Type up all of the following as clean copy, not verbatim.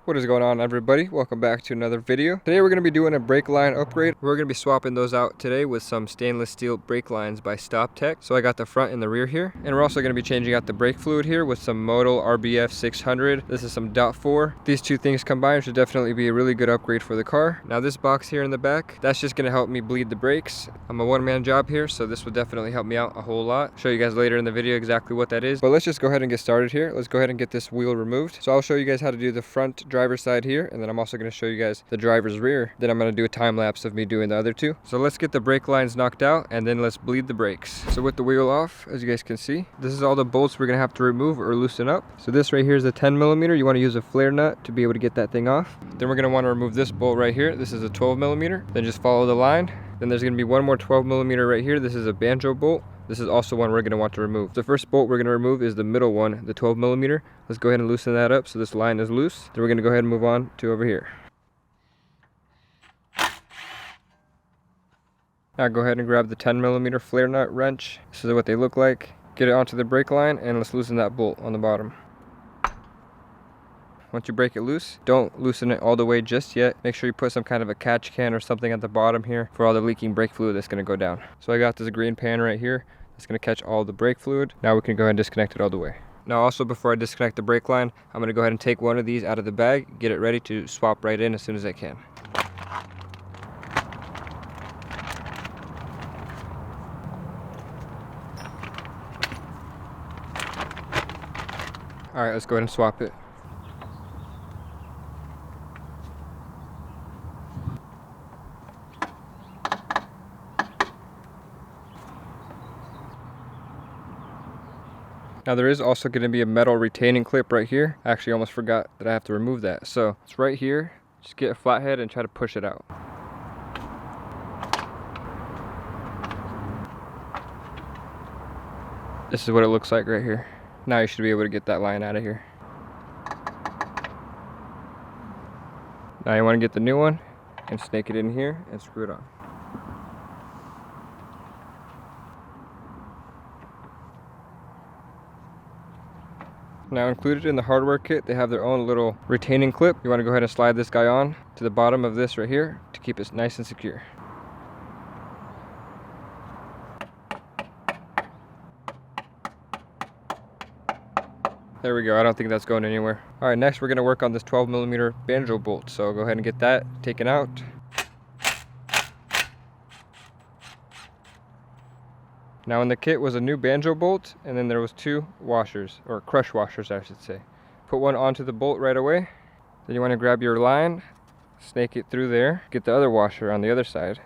What is going on, everybody? Welcome back to another video. Today we're going to be doing a brake line upgrade. We're going to be swapping those out today with some stainless steel brake lines by Stoptech. So I got the front and the rear here. And we're also going to be changing out the brake fluid here with some Motul RBF 600. This is some .4. These two things combined should definitely be a really good upgrade for the car. Now this box here in the back, that's just going to help me bleed the brakes. I'm a one-man job here, so this will definitely help me out a whole lot. Show you guys later in the video exactly what that is. But let's just go ahead and get started here. Let's go ahead and get this wheel removed. So I'll show you guys how to do the front driver's side here, and then I'm also going to show you guys the driver's rear. Then I'm going to do a time lapse of me doing the other two. So let's get the brake lines knocked out and then let's bleed the brakes. So with the wheel off, as you guys can see, this is all the bolts we're going to have to remove or loosen up. So this right here is a 10mm. You want to use a flare nut to be able to get that thing off. Then we're going to want to remove this bolt right here. This is a 12mm. Then just follow the line. Then there's going to be one more 12mm right here. This is a Banjo Bolt. This is also one we're going to want to remove. The first bolt we're going to remove is the middle one, the 12mm. Let's go ahead and loosen that up so this line is loose. Then we're going to go ahead and move on to over here. Now go ahead and grab the 10mm flare nut wrench. This is what they look like. Get it onto the brake line and let's loosen that bolt on the bottom. Once you break it loose, don't loosen it all the way just yet. Make sure you put some kind of a catch can or something at the bottom here for all the leaking brake fluid that's going to go down. So I got this green pan right here. It's going to catch all the brake fluid. Now we can go ahead and disconnect it all the way. Now also, before I disconnect the brake line, I'm going to go ahead and take one of these out of the bag, get it ready to swap right in as soon as I can. Alright, let's go ahead and swap it. Now there is also going to be a metal retaining clip right here. I actually almost forgot that I have to remove that. So it's right here. Just get a flathead and try to push it out. This is what it looks like right here. Now you should be able to get that line out of here. Now you want to get the new one and snake it in here and screw it on. Now included in the hardware kit, they have their own little retaining clip. You want to go ahead and slide this guy on to the bottom of this right here to keep it nice and secure. There we go. I don't think that's going anywhere. All right, next we're going to work on this 12mm Banjo Bolt. So go ahead and get that taken out. Now in the kit was a new Banjo Bolt, and then there was two washers, or crush washers I should say. Put one onto the bolt right away. Then you want to grab your line, snake it through there, get the other washer on the other side,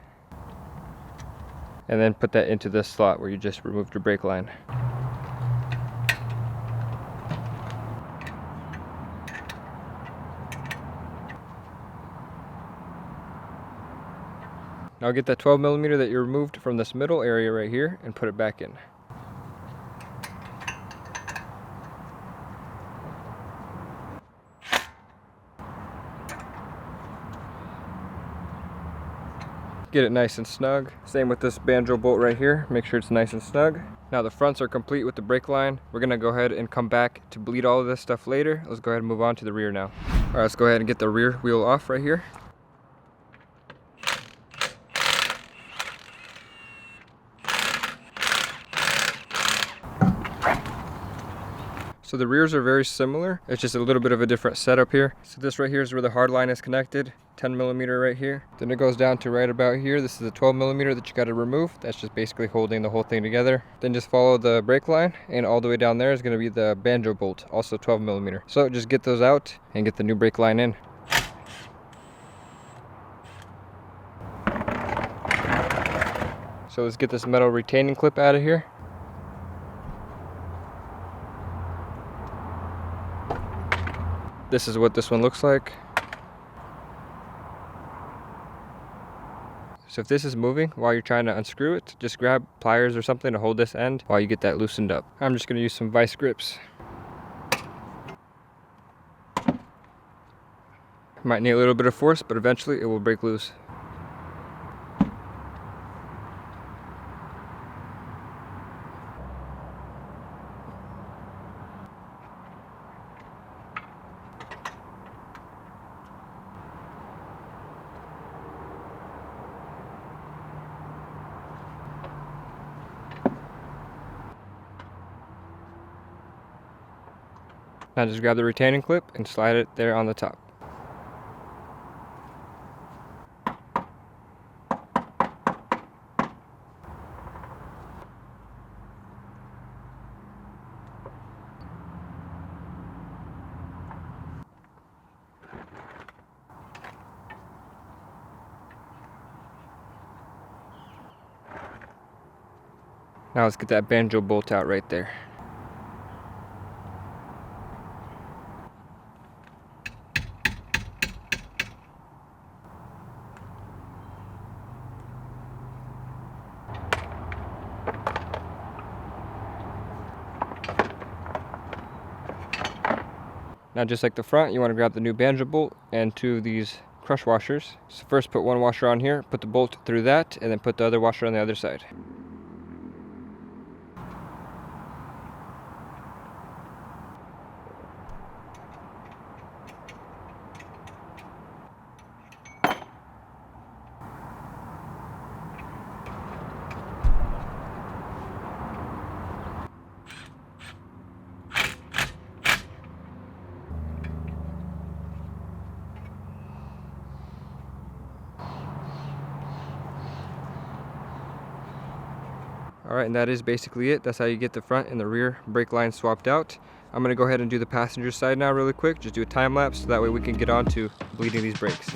and then put that into this slot where you just removed your brake line. Now get that 12mm that you removed from this middle area right here and put it back in. Get it nice and snug. Same with this Banjo Bolt right here. Make sure it's nice and snug. Now the fronts are complete with the brake line. We're gonna go ahead and come back to bleed all of this stuff later. Let's go ahead and move on to the rear now. All right, let's go ahead and get the rear wheel off right here. So the rears are very similar. It's just a little bit of a different setup here. So this right here is where the hard line is connected. 10mm right here. Then it goes down to right about here. This is the 12mm that you got to remove. That's just basically holding the whole thing together. Then just follow the brake line, and all the way down there is going to be the Banjo Bolt, also 12mm. So just get those out and get the new brake line in. So let's get this metal retaining clip out of here. This is what this one looks like. So if this is moving while you're trying to unscrew it, just grab pliers or something to hold this end while you get that loosened up. I'm just going to use some vice grips. Might need a little bit of force, but eventually it will break loose. Now just grab the retaining clip and slide it there on the top. Now let's get that Banjo Bolt out right there. Now just like the front, you want to grab the new Banjo Bolt and 2 of these crush washers. So first put one washer on here, put the bolt through that, and then put the other washer on the other side. Alright, and that is basically it. That's how you get the front and the rear brake lines swapped out. I'm going to go ahead and do the passenger side now really quick. Just do a time lapse so that way we can get on to bleeding these brakes.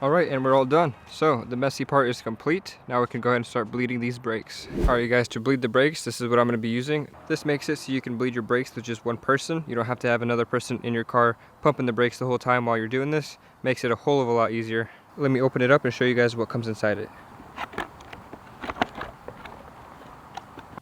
Alright, and we're all done. So the messy part is complete. Now we can go ahead and start bleeding these brakes. Alright you guys, to bleed the brakes, this is what I'm going to be using. This makes it so you can bleed your brakes with just one person. You don't have to have another person in your car pumping the brakes the whole time while you're doing this. Makes it a whole of a lot easier. Let me open it up and show you guys what comes inside it.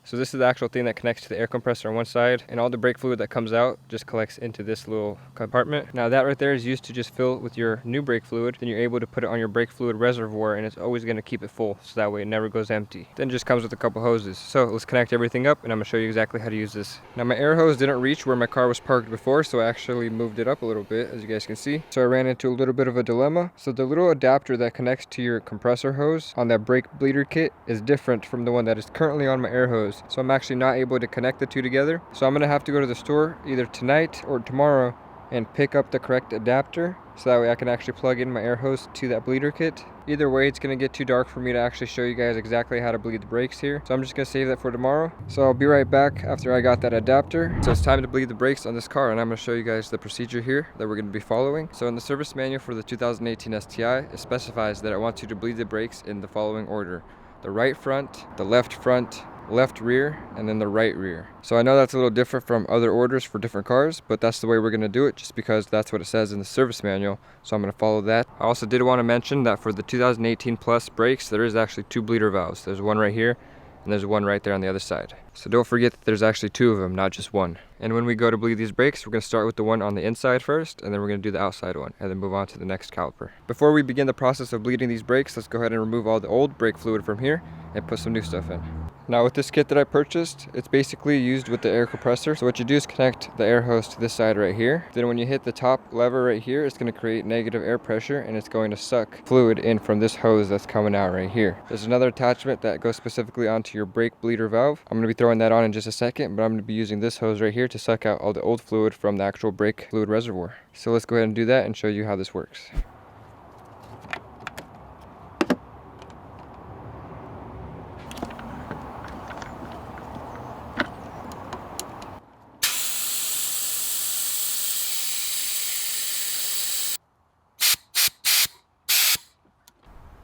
So this is the actual thing that connects to the air compressor on one side, and all the brake fluid that comes out just collects into this little compartment. Now that right there is used to just fill with your new brake fluid. Then you're able to put it on your brake fluid reservoir, and it's always going to keep it full, so that way it never goes empty. Then it just comes with a couple hoses. So let's connect everything up, and I'm going to show you exactly how to use this. Now my air hose didn't reach where my car was parked before, so I actually moved it up a little bit, as you guys can see. So I ran into a little bit of a dilemma. So the little adapter that connects to your compressor hose on that brake bleeder kit is different from the one that is currently on my air hose. So I'm actually not able to connect the two together. So I'm gonna have to go to the store either tonight or tomorrow and pick up the correct adapter, so that way I can actually plug in my air hose to that bleeder kit. Either way, it's gonna get too dark for me to actually show you guys exactly how to bleed the brakes here. So I'm just gonna save that for tomorrow. So I'll be right back after I got that adapter. So it's time to bleed the brakes on this car, and I'm gonna show you guys the procedure here that we're gonna be following. So in the service manual for the 2018 STI, it specifies that it wants you to bleed the brakes in the following order: the right front, the left front, left rear, and then the right rear. So I know that's a little different from other orders for different cars, but that's the way we're going to do it, just because that's what it says in the service manual. So I'm going to follow that. I also did want to mention that for the 2018 Plus brakes, there is actually two bleeder valves. There's one right here and there's one right there on the other side. So don't forget that there's actually two of them, not just one. And when we go to bleed these brakes, we're going to start with the one on the inside first, and then we're going to do the outside one, and then move on to the next caliper. Before we begin the process of bleeding these brakes, let's go ahead and remove all the old brake fluid from here and put some new stuff in. Now with this kit that I purchased, it's basically used with the air compressor. So what you do is connect the air hose to this side right here. Then when you hit the top lever right here, it's going to create negative air pressure, and it's going to suck fluid in from this hose that's coming out right here. There's another attachment that goes specifically onto your brake bleeder valve. I'm going to be throwing that on in just a second, but I'm going to be using this hose right here to suck out all the old fluid from the actual brake fluid reservoir. So let's go ahead and do that and show you how this works.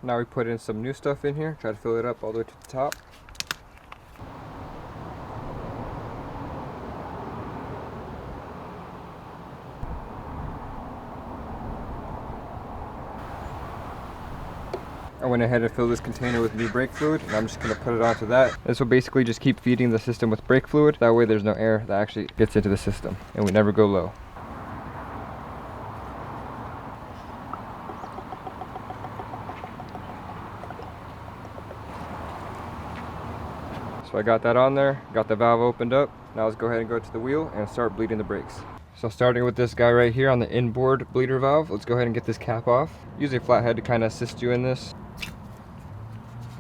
Now we put in some new stuff in here, try to fill it up all the way to the top. I went ahead and filled this container with new brake fluid, and I'm just going to put it onto that. This will basically just keep feeding the system with brake fluid. That way there's no air that actually gets into the system, and we never go low. So I got that on there, got the valve opened up. Now let's go ahead and go to the wheel and start bleeding the brakes. So starting with this guy right here on the inboard bleeder valve, let's go ahead and get this cap off. Use a flathead to kind of assist you in this.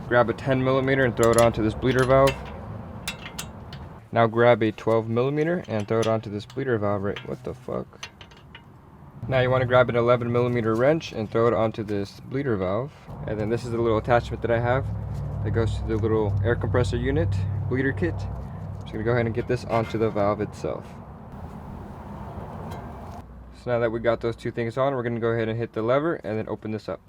Grab a 10mm and throw it onto this bleeder valve. Now grab a 12mm and throw it onto this bleeder valve right, what the fuck? Now you want to grab an 11mm wrench and throw it onto this bleeder valve. And then this is the little attachment that I have that goes to the little air compressor unit, bleeder kit. I'm just gonna go ahead and get this onto the valve itself. So now that we got those two things on, we're gonna go ahead and hit the lever and then open this up.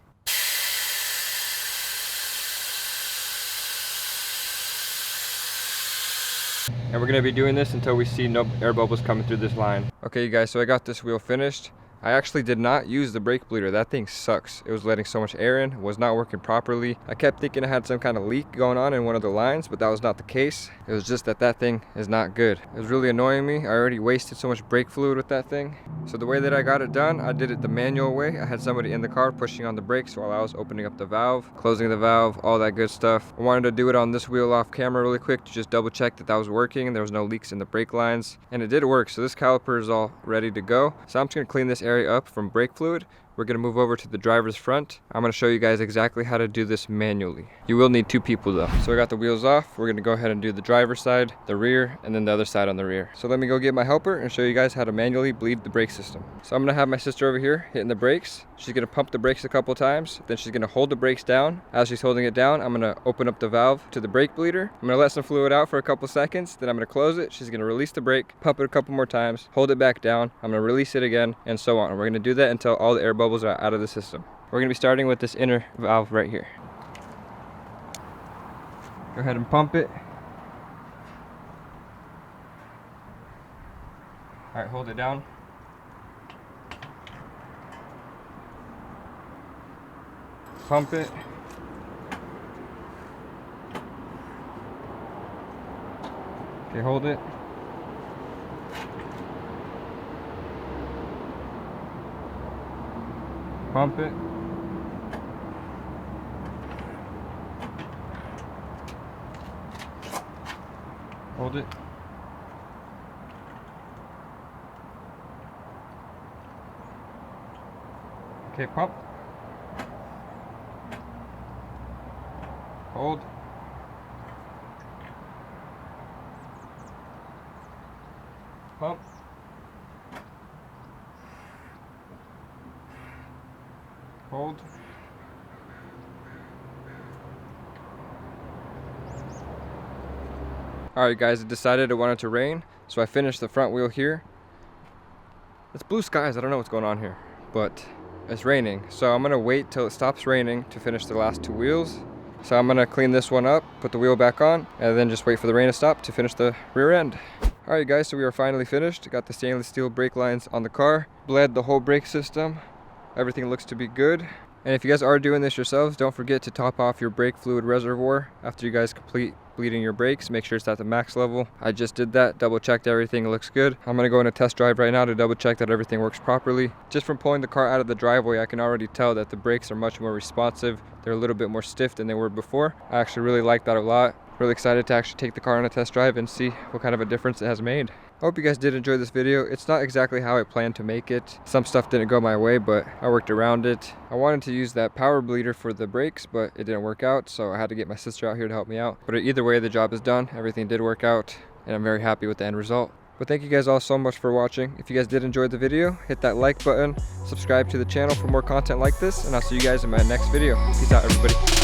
And we're gonna be doing this until we see no air bubbles coming through this line. Okay you guys, so I got this wheel finished. I actually did not use the brake bleeder. That thing sucks. It was letting so much air in, was not working properly. I kept thinking I had some kind of leak going on in one of the lines, but that was not the case. It was just that that thing is not good. It was really annoying me. I already wasted so much brake fluid with that thing. So the way that I got it done, I did it the manual way. I had somebody in the car pushing on the brakes while I was opening up the valve, closing the valve, all that good stuff. I wanted to do it on this wheel off camera really quick to just double check that that was working and there was no leaks in the brake lines. And it did work, so this caliper is all ready to go. So I'm just gonna clean this area up from brake fluid. We're going to move over to the driver's front. I'm going to show you guys exactly how to do this manually. You will need two people though. So I got the wheels off. We're going to go ahead and do the driver's side, the rear, and then the other side on the rear. So let me go get my helper and show you guys how to manually bleed the brake system. So I'm going to have my sister over here hitting the brakes. She's going to pump the brakes a couple times. Then she's going to hold the brakes down. As she's holding it down, I'm going to open up the valve to the brake bleeder. I'm going to let some fluid out for a couple seconds. Then I'm going to close it. She's going to release the brake, pump it a couple more times, hold it back down. I'm going to release it again, and so on. We're going to do that until all the air bubbles are out of the system. We're going to be starting with this inner valve right here. Go ahead and pump it. Alright, hold it down. Pump it. Okay, hold it. Pump it. Hold it. Okay, pump. Hold. Pump. Hold. Alright guys, I decided I wanted to rain, so I finished the front wheel here. It's blue skies, I don't know what's going on here, but it's raining. So I'm gonna wait till it stops raining to finish the last two wheels. So I'm gonna clean this one up, put the wheel back on, and then just wait for the rain to stop to finish the rear end. Alright guys, so we are finally finished. Got the stainless steel brake lines on the car, bled the whole brake system. Everything looks to be good. And if you guys are doing this yourselves, don't forget to top off your brake fluid reservoir after you guys complete bleeding your brakes, make sure it's at the max level. I just did that, double checked everything looks good. I'm gonna go in a test drive right now to double check that everything works properly. Just from pulling the car out of the driveway, I can already tell that the brakes are much more responsive. They're a little bit more stiff than they were before. I actually really like that a lot. Really excited to actually take the car on a test drive and see what kind of a difference it has made. I hope you guys did enjoy this video. It's not exactly how I planned to make it. Some stuff didn't go my way, but I worked around it. I wanted to use that power bleeder for the brakes, but it didn't work out, so I had to get my sister out here to help me out. But either way, the job is done. Everything did work out, and I'm very happy with the end result. But thank you guys all so much for watching. If you guys did enjoy the video, hit that like button, subscribe to the channel for more content like this, and I'll see you guys in my next video. Peace out, everybody.